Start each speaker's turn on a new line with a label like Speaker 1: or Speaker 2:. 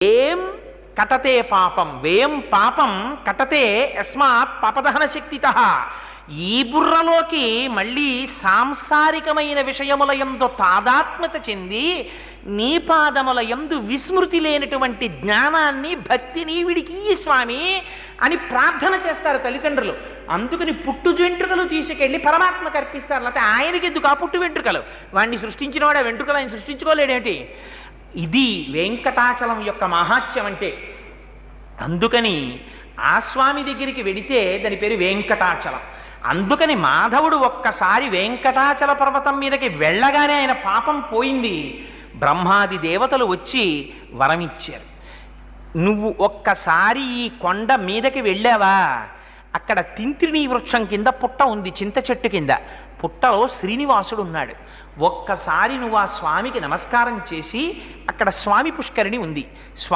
Speaker 1: ఏం కటతే పాపం వేం పాపం కటతే యస్మాత్ పాపదహన శక్తిత. ఈ బుర్రలోకి మళ్ళీ సాంసారికమైన విషయముల యందు తాదాత్మ్యత చెంది నీ పాదముల యందు విస్మృతి లేనటువంటి జ్ఞానాన్ని భక్తిని వీడికి స్వామి అని ప్రార్థన చేస్తారు తల్లిదండ్రులు. అందుకని పుట్టు వెంట్రుకలు తీసుకెళ్ళి పరమాత్మకు అర్పిస్తారు. లేకపోతే ఆయనకి ఎందుకు ఆ పుట్టు వెంట్రుకలు? వాడిని సృష్టించిన వాడు ఆ వెంట్రుకలు ఆయన సృష్టించుకోలేడేమిటి? ఇది వెంకటాచలం యొక్క మహాత్యం అంటే. అందుకని ఆ స్వామి దగ్గరికి వెడితే దాని పేరు వెంకటాచలం. అందుకని మాధవుడు ఒక్కసారి వెంకటాచల పర్వతం మీదకి వెళ్ళగానే ఆయన పాపం పోయింది. బ్రహ్మాది దేవతలు వచ్చి వరమిచ్చారు. నువ్వు ఒక్కసారి ఈ కొండ మీదకి వెళ్ళావా, అక్కడ తింత్రిణీ వృక్షం కింద పుట్ట ఉంది, చింత చెట్టు కింద. పుట్టలో శ్రీనివాసుడు ఉన్నాడు. ఒక్కసారి నువ్వు ఆ స్వామికి నమస్కారం చేసి, అక్కడ స్వామి పుష్కరిణి ఉంది.